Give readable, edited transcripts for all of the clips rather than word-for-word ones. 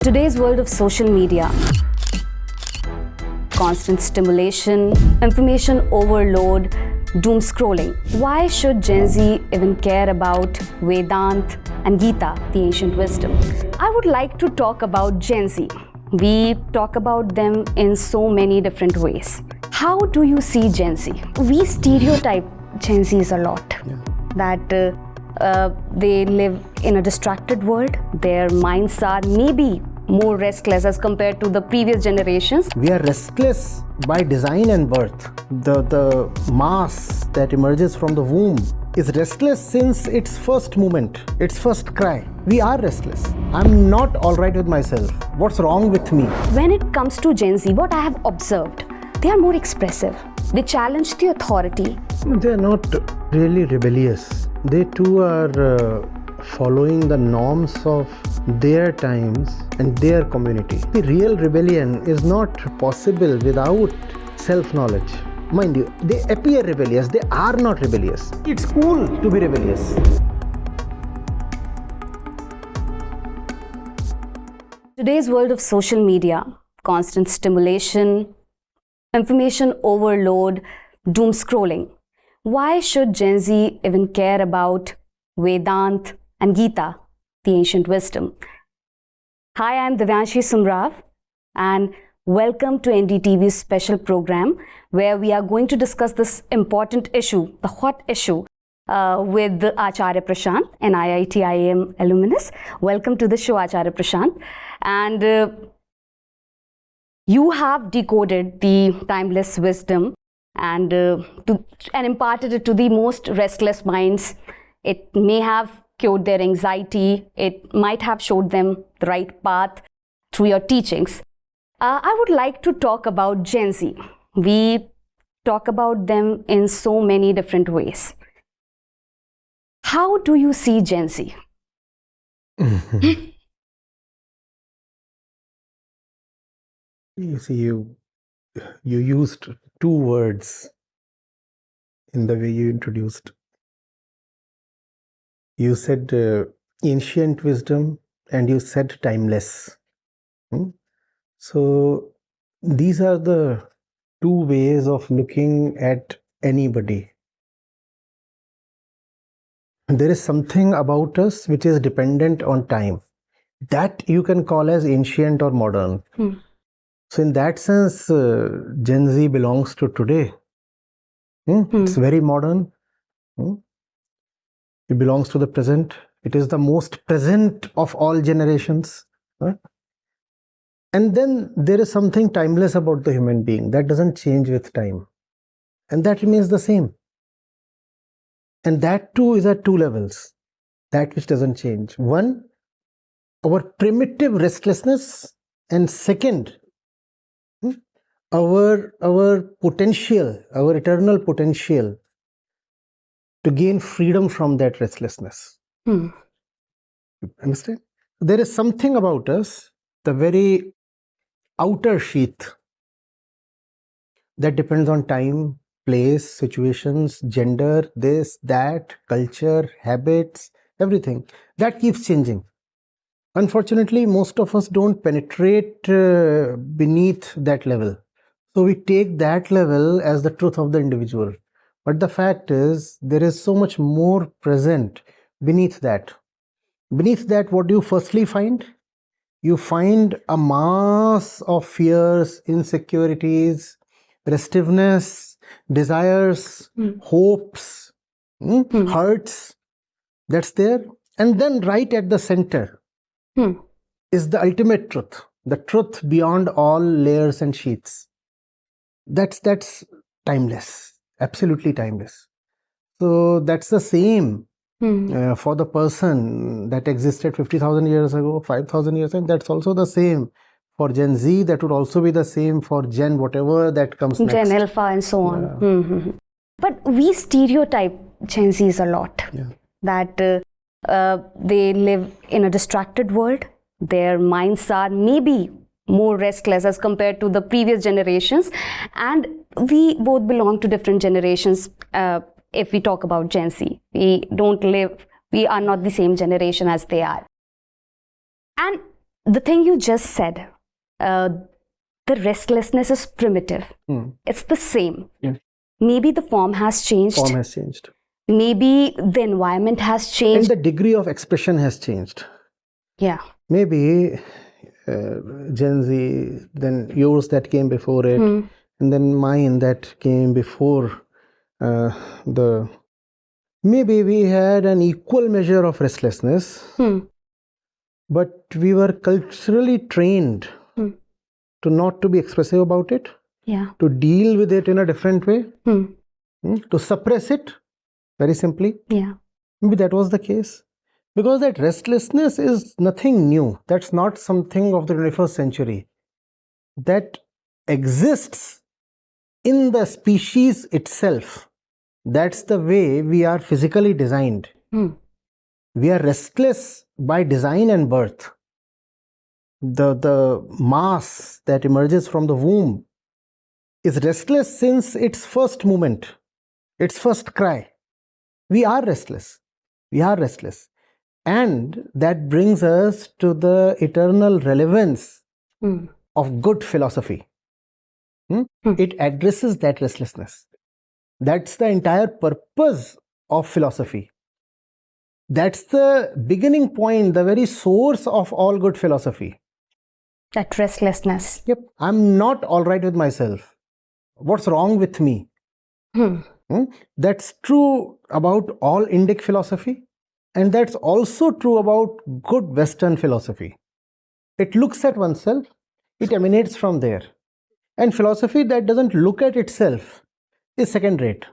Today's world of social media, constant stimulation, information overload, doom scrolling. Why should Gen Z even care about Vedant and Gita, the ancient wisdom? I would like to talk about Gen Z. We talk about them in so many different ways. How do you see Gen Z? We stereotype Gen Zs a lot. That they live in a distracted world. Their minds are maybe more restless as compared to the previous generations. We are restless by design and birth. The mass that emerges from the womb is restless since its first moment, its first cry. We are restless. I'm not all right with myself. What's wrong with me? When it comes to Gen Z, what I have observed, they are more expressive. They challenge the authority. They are not really rebellious. They too are following the norms of their times and their community. The real rebellion is not possible without self-knowledge. Mind you, they appear rebellious, they are not rebellious. It's cool to be rebellious. Today's world of social media, constant stimulation, information overload, doom scrolling. Why should Gen Z even care about Vedant and Gita, the ancient wisdom? Hi, I'm Divyanshi Sumrav and welcome to NDTV's special program where we are going to discuss this important issue, the hot issue, with Acharya Prashant, an IIT IIM alumnus. Welcome to the show, Acharya Prashant. And you have decoded the timeless wisdom and imparted it to the most restless minds. It may have cured their anxiety. It might have showed them the right path through your teachings. I would like to talk about Gen Z. We talk about them in so many different ways. How do you see Gen Z? You see, you used two words in the way you introduced. You said ancient wisdom and you said timeless. So these are the two ways of looking at anybody. There is something about us which is dependent on time. That you can call as ancient or modern. So in that sense, Gen Z belongs to today. It's very modern. It belongs to the present. It is the most present of all generations. And then there is something timeless about the human being that doesn't change with time. And that remains the same. And that too is at two levels. That which doesn't change. One, our primitive restlessness, and second, our potential, our eternal potential to gain freedom from that restlessness. Understand? There is something about us, the very outer sheath, that depends on time, place, situations, gender, this, that, culture, habits, everything. That keeps changing. Unfortunately, most of us don't penetrate beneath that level. So we take that level as the truth of the individual. But the fact is, there is so much more present beneath that. Beneath that, what do you firstly find? You find a mass of fears, insecurities, restiveness, desires, hopes, hurts. That's there. And then right at the center is the ultimate truth, the truth beyond all layers and sheaths. That's timeless, absolutely timeless. So that's the same for the person that existed 50,000 years ago, 5,000 years ago. That's also the same for Gen Z. That would also be the same for Gen whatever that comes next. Gen Alpha and so on. But we stereotype Gen Zs a lot. That they live in a distracted world. Their minds are maybe more restless as compared to the previous generations. And we both belong to different generations. If we talk about Gen Z, we are not the same generation as they are. And The thing you just said, the restlessness is primitive. It's the same. Yeah. Maybe the form has changed. Form has changed. Maybe the environment has And changed. the degree of expression has changed. Yeah. Maybe Gen Z, then yours that came before it, and then mine that came before the. Maybe we had an equal measure of restlessness, but we were culturally trained to not to be expressive about it, Yeah. to deal with it in a different way, to suppress it, very simply. Yeah. Maybe that was the case. Because that restlessness is nothing new. That's not something of the 21st century. That exists in the species itself. That's the way we are physically designed. We are restless by design and birth. The mass that emerges from the womb is restless since its first moment, its first cry. We are restless. We are restless. And that brings us to the eternal relevance of good philosophy. It addresses that restlessness. That's the entire purpose of philosophy. That's the beginning point, the very source of all good philosophy. That restlessness. Yep, I'm not all right with myself. What's wrong with me? That's true about all Indic philosophy, and that's also true about good Western philosophy. It looks at oneself, it emanates from there. And philosophy that doesn't look at itself is second rate.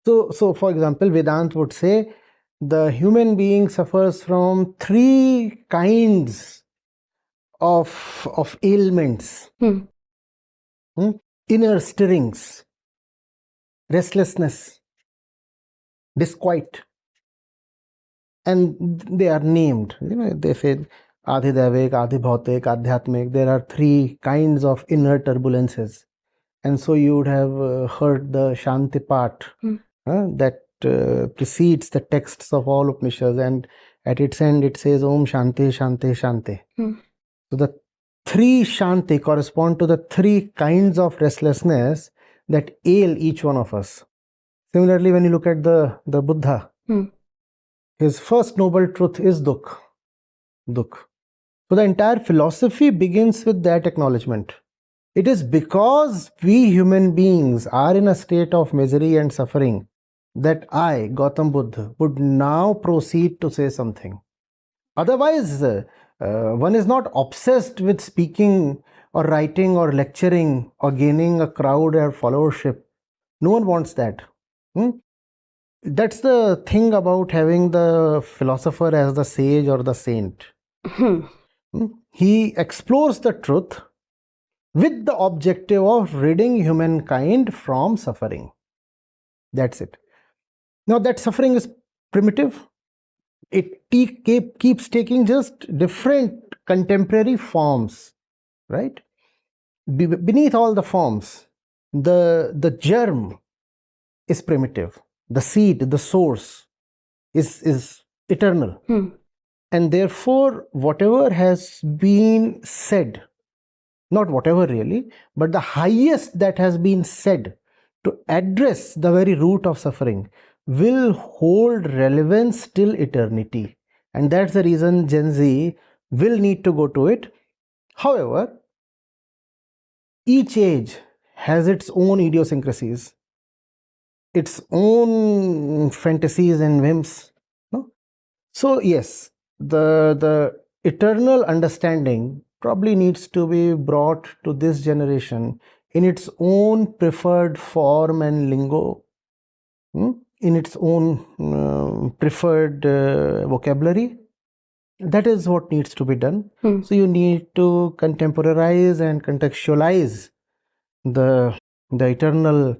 So, for example, Vedanta would say the human being suffers from three kinds of ailments. Inner stirrings, restlessness, disquiet, and they are named. They say Adhidaivik, Adhibhautik, Adhyatmik. There are three kinds of inner turbulences. And so you would have heard the Shanti part that precedes the texts of all Upanishads, and at its end it says Om Shanti, Shanti, Shanti. So the three Shanti correspond to the three kinds of restlessness that ail each one of us. Similarly, when you look at the Buddha, his first noble truth is Dukh. Dukh. So the entire philosophy begins with that acknowledgement. It is because we human beings are in a state of misery and suffering that I, Gautam Buddha, would now proceed to say something. Otherwise, one is not obsessed with speaking or writing or lecturing or gaining a crowd or followership. No one wants that. That's the thing about having the philosopher as the sage or the saint. He explores the truth with the objective of ridding humankind from suffering. That's it. Now, that suffering is primitive. It keeps taking just different contemporary forms, right? Beneath all the forms, the germ is primitive. The seed, the source is eternal. And therefore, whatever has been said, not whatever really, but the highest that has been said to address the very root of suffering will hold relevance till eternity. And that's the reason Gen Z will need to go to it. However, each age has its own idiosyncrasies, its own fantasies and whims. No? So yes, the eternal understanding probably needs to be brought to this generation in its own preferred form and lingo, in its own preferred vocabulary. That is what needs to be done. So you need to contemporize and contextualize the eternal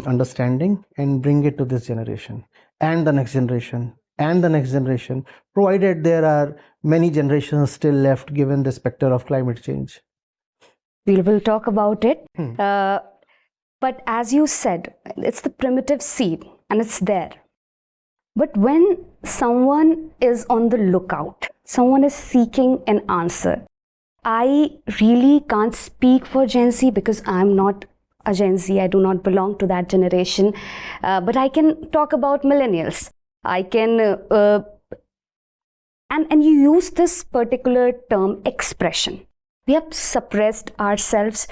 understanding and bring it to this generation and the next generation and the next generation, provided there are many generations still left given the specter of climate change. We will talk about it. But as you said, it's the primitive seed and it's there. But when someone is on the lookout, someone is seeking an answer, I really can't speak for Gen Z because I'm not a Gen Z. I do not belong to that generation. But I can talk about millennials. I can, and you use this particular term, expression. We have suppressed ourselves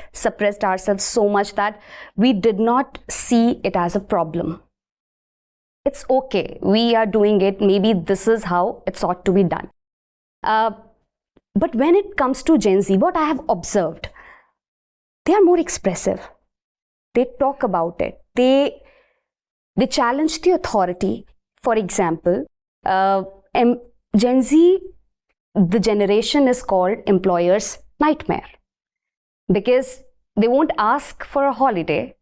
so much that we did not see it as a problem. It's okay. We are doing it. Maybe this is how it's ought to be done. But when it comes to Gen Z, what I have observed, they are more expressive. They talk about it. They challenge the authority. For example, Gen Z, the generation is called employer's nightmare because they won't ask for a holiday.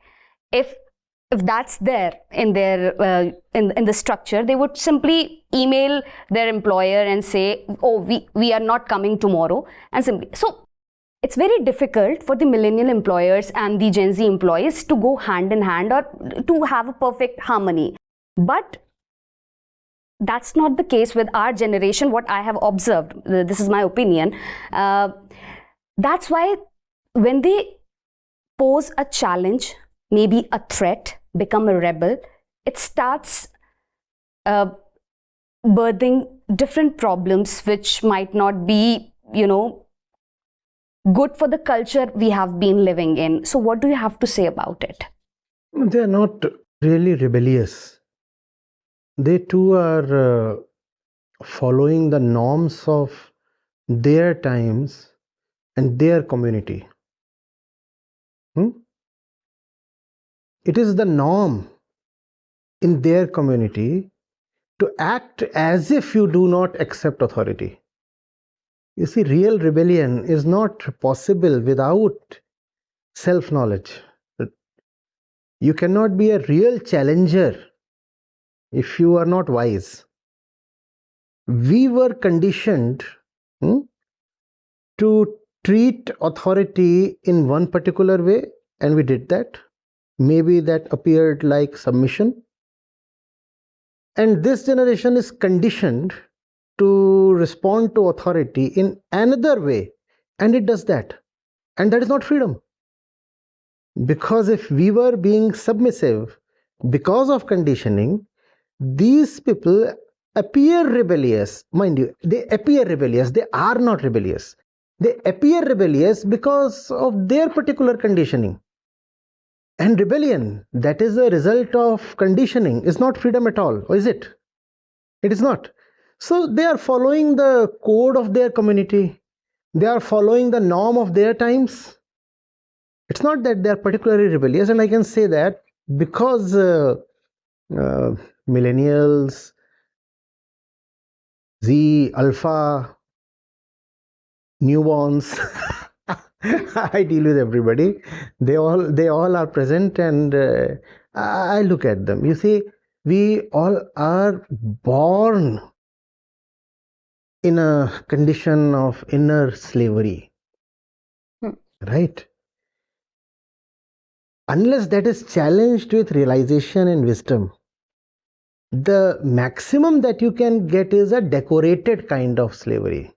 If that's there in their in the structure, they would simply email their employer and say, oh, we are not coming tomorrow, and simply. So it's very difficult for the millennial employers and the Gen Z employees to go hand in hand or to have a perfect harmony. But that's not the case with our generation, what I have observed. This is my opinion. That's why when they pose a challenge, maybe a threat, become a rebel, it starts birthing different problems which might not be, good for the culture we have been living in. So what do you have to say about it? They are not really rebellious. They too are following the norms of their times and their community. It is the norm in their community to act as if you do not accept authority. You see, real rebellion is not possible without self-knowledge. You cannot be a real challenger if you are not wise. We were conditioned to treat authority in one particular way, and we did that. Maybe that appeared like submission. And this generation is conditioned to respond to authority in another way, and it does that. And that is not freedom. Because if we were being submissive because of conditioning, these people appear rebellious. Mind you, they appear rebellious. They are not rebellious. They appear rebellious because of their particular conditioning. And rebellion, that is a result of conditioning, is not freedom at all, or is it? It is not. So they are following the code of their community. They are following the norm of their times. It's not that they are particularly rebellious, and I can say that because millennials, Z, Alpha, newborns, I deal with everybody. They all are present, and I look at them. You see, we all are born in a condition of inner slavery, right? Unless that is challenged with realization and wisdom, the maximum that you can get is a decorated kind of slavery.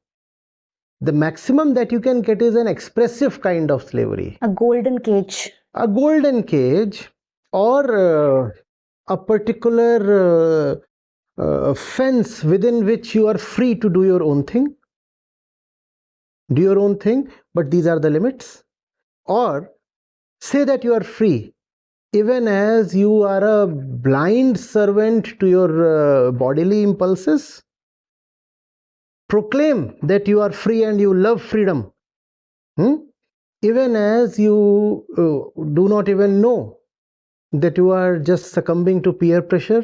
The maximum that you can get is an expressive kind of slavery. A golden cage. A golden cage, or a particular fence within which you are free to do your own thing. Do your own thing, but these are the limits. Or say that you are free, even as you are a blind servant to your bodily impulses. Proclaim that you are free and you love freedom, even as you do not even know that you are just succumbing to peer pressure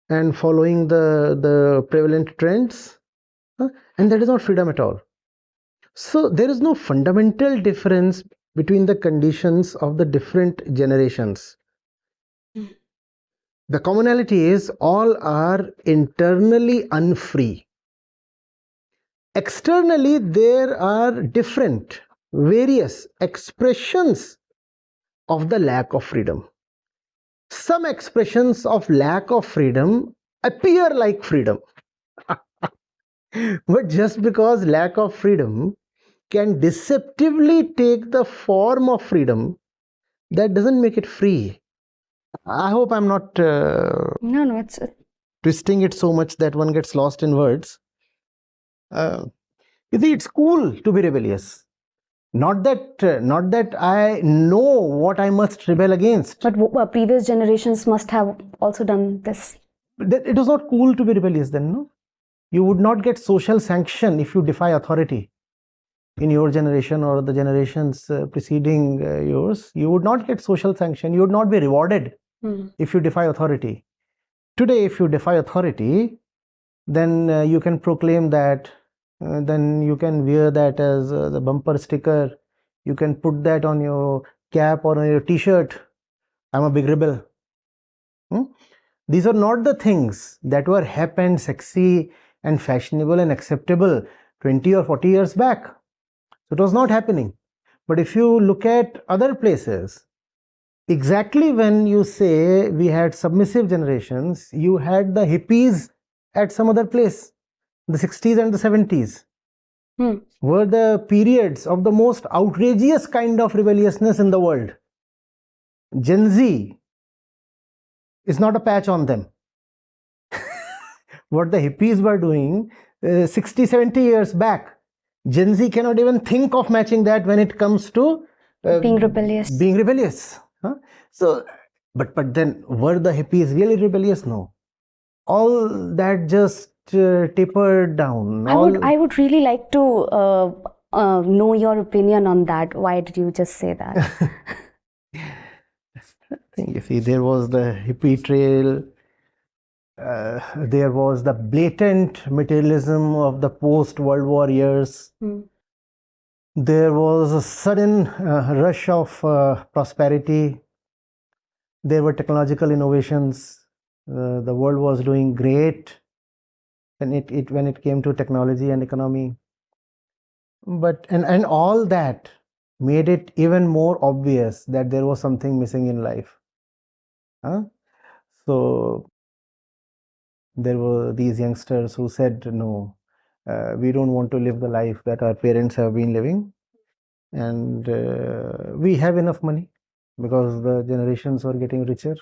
and following the prevalent trends, and that is not freedom at all. So there is no fundamental difference between the conditions of the different generations. The commonality is all are internally unfree. Externally, there are different, various expressions of the lack of freedom. Some expressions of lack of freedom appear like freedom. But just because lack of freedom can deceptively take the form of freedom, that doesn't make it free. I hope I'm not No, it's twisting it so much that one gets lost in words. You see, it's cool to be rebellious. Not that I know what I must rebel against. but previous generations must have also done this. It was not cool to be rebellious then, no? You would not get social sanction if you defy authority. In your generation or the generations preceding yours, you would not get social sanction. You would not be rewarded if you defy authority. Today, if you defy authority, then you can proclaim that, then you can wear that as the bumper sticker. You can put that on your cap or on your t-shirt. I'm a big rebel. These are not the things that were hip and sexy and fashionable and acceptable 20 or 40 years back. So it was not happening. But if you look at other places, exactly when you say we had submissive generations, you had the hippies at some other place. The 60s and the 70s were the periods of the most outrageous kind of rebelliousness in the world. Gen Z is not a patch on them. What the hippies were doing 60, 70 years back, Gen Z cannot even think of matching that when it comes to being rebellious. Huh? So, but then were the hippies really rebellious? No. All that just tapered down. I would really like to know your opinion on that. Why did you just say that? You see, there was the hippie trail. There was the blatant materialism of the post-World War years. There was a sudden rush of prosperity. There were technological innovations. The world was doing great when it came to technology and economy. But and all that made it even more obvious that there was something missing in life. So there were these youngsters who said, no, we don't want to live the life that our parents have been living, and we have enough money because the generations are getting richer.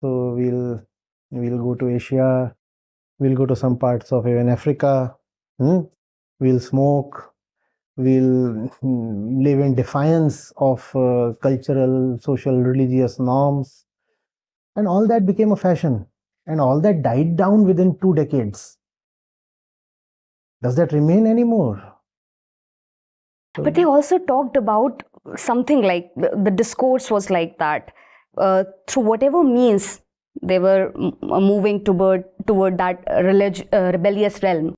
So we'll go to Asia, we'll go to some parts of even Africa, we'll smoke, we'll live in defiance of cultural, social, religious norms, and all that became a fashion, and all that died down within 2 decades. Does that remain anymore? But they also talked about something like the discourse was like that. Through whatever means they were moving toward that rebellious realm.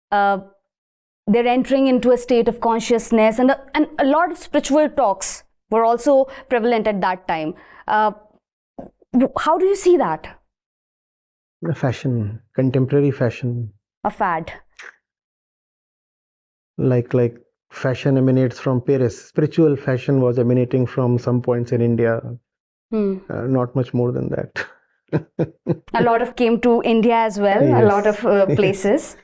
They're entering into a state of consciousness, and a lot of spiritual talks were also prevalent at that time. How do you see that? A fashion, contemporary fashion. A fad. Like fashion emanates from Paris. Spiritual fashion was emanating from some points in India. Not much more than that. A lot of came to India as well. Yes. A lot of places.